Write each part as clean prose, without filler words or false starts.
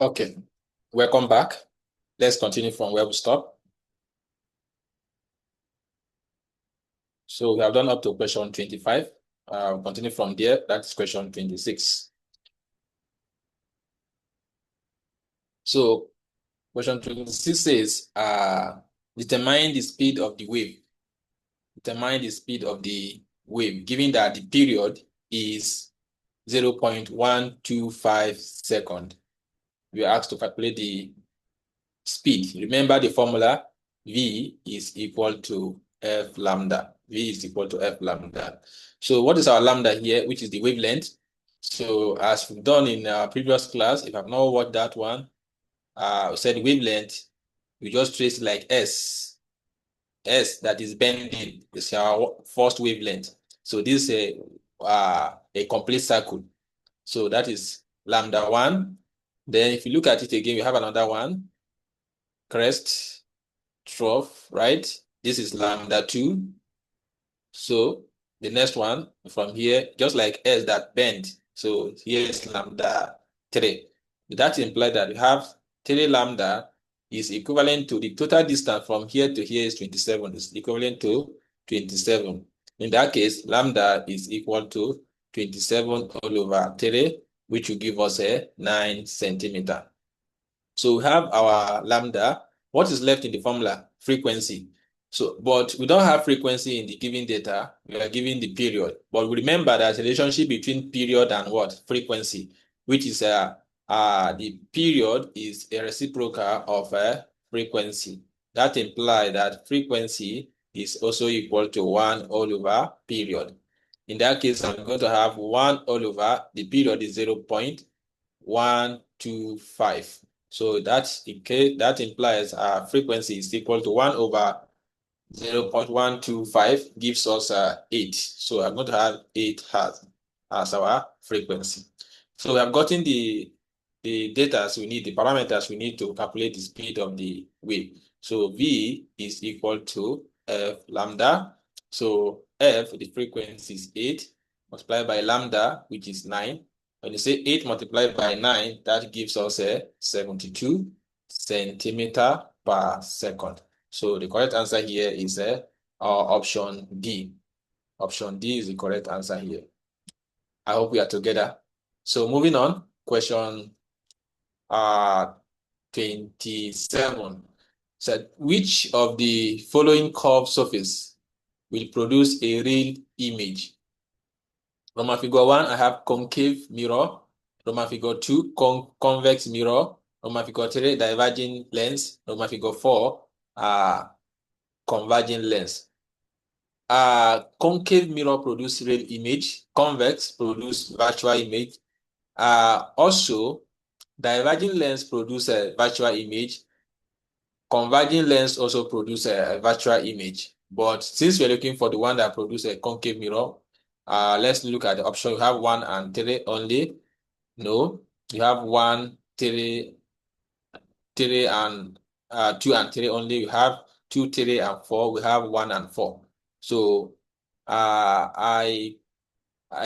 Okay, welcome back. Let's continue from where we stopped. So we have done up to question 25. Continue from there. That's question 26. So question 26 says, determine the speed of the wave. Determine the speed of the wave, given that the period is 0.125 seconds. We are asked to calculate the speed. Remember the formula, V is equal to F lambda. V is equal to F lambda. So what is our lambda here, which is the wavelength? So as we've done in our previous class, if I've not watched that one, we said wavelength, we just trace like S. S that is bending is our first wavelength. So this is a complete circle. So that is lambda 1. Then if you look at it again, we have another one, crest, trough, right? This is lambda 2. So the next one from here, just like S that bend. So here is lambda 3. That implies that we have 3 lambda is equivalent to the total distance from here to here is 27. It's equivalent to 27. In that case, lambda is equal to 27 all over 3, which will give us a 9 centimeter. So we have our lambda. What is left in the formula? Frequency. So, but we don't have frequency in the given data. We are given the period. But we remember there's a relationship between period and what? Frequency, which is the period is a reciprocal of a frequency. That implies that frequency is also equal to 1 all over period. In that case, I'm going to have 1 all over, the period is 0.125. So that implies our frequency is equal to 1 over 0.125 gives us 8. So I'm going to have 8 hertz as our frequency. So we have gotten the data we need, the parameters we need to calculate the speed of the wave. So V is equal to F lambda. So F, the frequency is 8, multiplied by lambda, which is 9. When you say 8 multiplied by 9, that gives us a 72 centimeter per second. So the correct answer here is option D. Option D is the correct answer here. I hope we are together. So moving on, question 27. Said, which of the following curved surface will produce a real image? Roman figure 1, I have concave mirror. Roman figure 2, convex mirror. Roman figure 3, diverging lens. Roman figure 4, converging lens. Concave mirror produce real image. Convex produce virtual image. Also, diverging lens produce a virtual image. Converging lens also produce a virtual image. But since we're looking for the one that produces a concave mirror, let's look at the option. You have 1 and 3 only. No, you have 1, 3, 3 and 2 and 3 only. You have 2, 3 and 4. We have 1 and 4. So I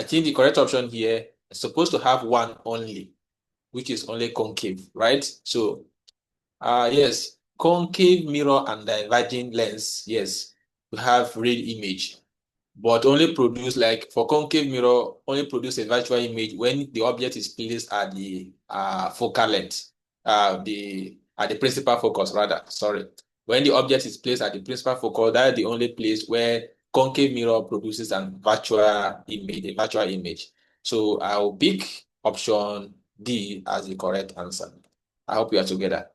think the correct option here is supposed to have 1 only, which is only concave, right? So yes, concave mirror and diverging lens, yes, we have real image, but only produce, like for concave mirror, only produce a virtual image when the object is placed at the focal length, at the principal focus rather, sorry. When the object is placed at the principal focal, that is the only place where concave mirror produces a virtual image. So I'll pick option D as the correct answer. I hope we are together.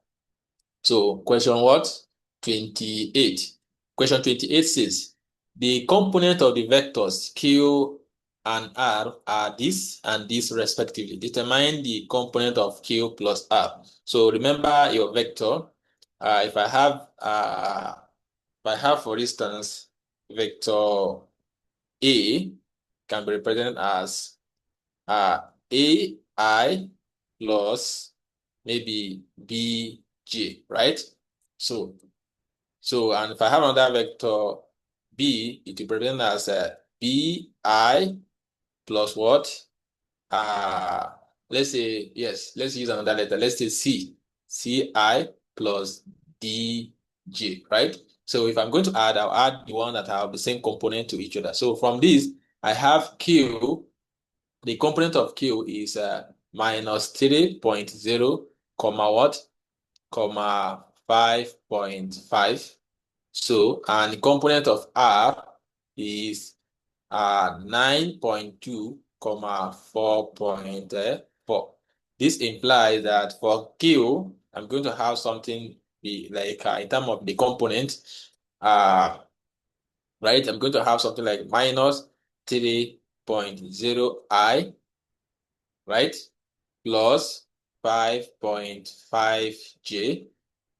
So question what? 28. Question 28 says, the component of the vectors Q and R are this and this respectively. Determine the component of Q plus R. So remember your vector. If I have, for instance, vector A can be represented as AI plus maybe BJ, right? So and if I have another vector B, it will be written as BI plus what? let's say, yes, let's use another letter. Let's say C, Ci plus Dj, right? So if I'm going to add, I'll add the one that have the same component to each other. So from this, I have Q, the component of Q is minus 3.0, comma what? Comma 5.5. So, and the component of R is 9.2, comma 4.4. This implies that for Q, I'm going to have something be like in terms of the component, right? I'm going to have something like minus 3.0i, right? Plus 5.5j.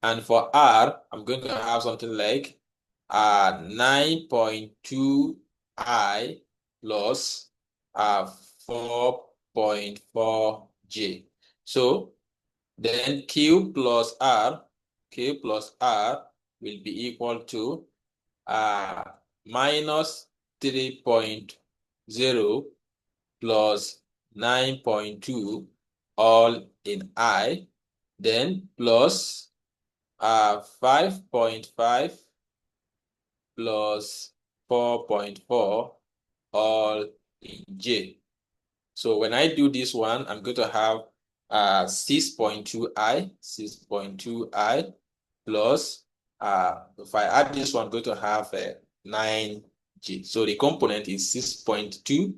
And for R, I'm going to have something like 9.2i plus 4.4j. So then Q plus R will be equal to minus 3.0 plus 9.2 all in I, then plus 5.5 plus 4.4 all in J. So when I do this one, I'm going to have 6.2i plus, if I add this one, I'm going to have 9J. So the component is 6.2,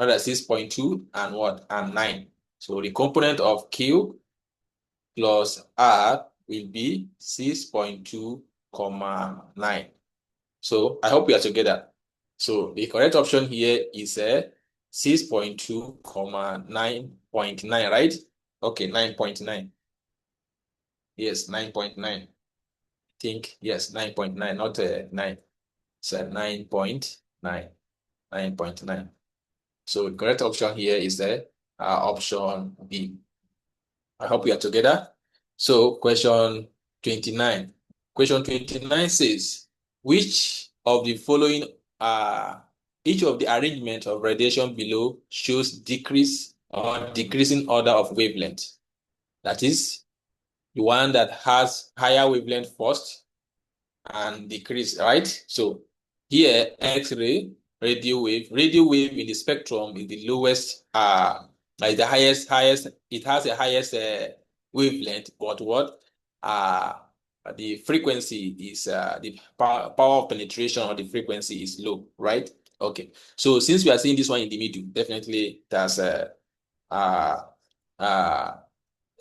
rather 6.2 and what? And 9. So the component of Q plus R will be 6.2, 9. So I hope we are together. So the correct option here is 6.2, 9.9, right? Okay, 9.9. Yes, 9.9. Think, yes, 9.9, not 9. So 9.9. 9.9. So the correct option here is option B. I hope we are together. So question 29. Question 29 says, which of the following each of the arrangement of radiation below shows decrease or decreasing order of wavelength? That is, the one that has higher wavelength first and decrease, right? So here, X-ray, radio wave in the spectrum is the lowest, like the highest, it has the highest wavelength, but what? The frequency is, the power of penetration of the frequency is low, right? Okay. So since we are seeing this one in the middle, definitely that's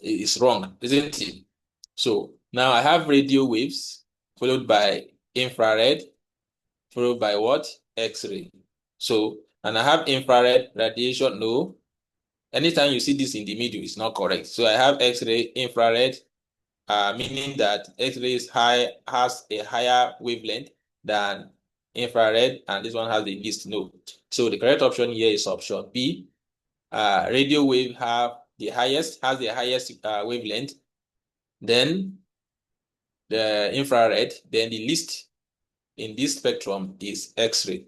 it's wrong, isn't it? So now I have radio waves followed by infrared, followed by what? X-ray. So, and I have infrared radiation. No, anytime you see this in the middle, it's not correct. So I have X-ray, infrared, meaning that X-ray has a higher wavelength than infrared, and this one has the least. No. So the correct option here is option B. Radio wave has the highest wavelength, then the infrared, then the least in this spectrum is X-ray.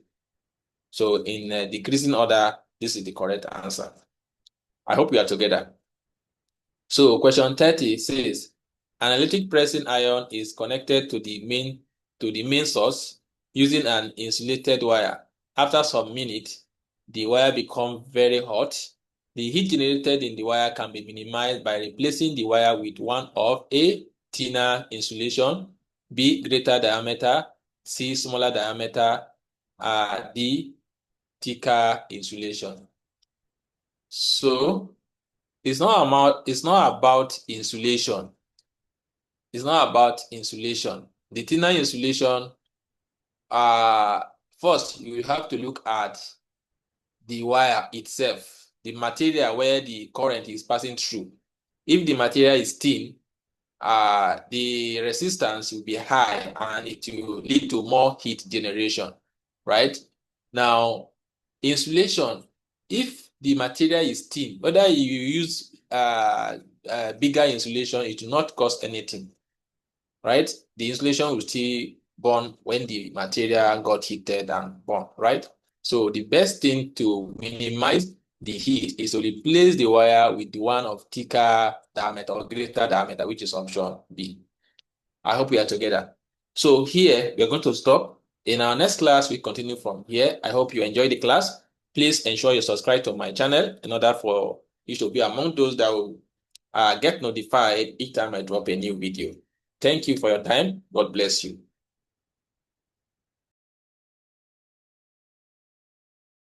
So in decreasing order, this is the correct answer. I hope we are together. So question 30 says, analytic pressing ion is connected to the main source using an insulated wire. After some minutes, the wire becomes very hot. The heat generated in the wire can be minimized by replacing the wire with one of A, thinner insulation, B, greater diameter, C, smaller diameter, D, thicker insulation. So it's not about insulation. It's not about insulation. The thinner insulation, first you have to look at the wire itself, the material where the current is passing through. If the material is thin, the resistance will be high and it will lead to more heat generation, right? Now, insulation, if the material is thin, whether you use bigger insulation, it will not cost anything, right? The insulation will still burn when the material got heated and burn, right? So the best thing to minimize the heat is to replace the wire with the one of thicker diameter or greater diameter, which is option B. I hope we are together. So here, we're going to stop. In our next class, we continue from here. I hope you enjoy the class. Please ensure you subscribe to my channel in order for you to be among those that will get notified each time I drop a new video. Thank you for your time. God bless you.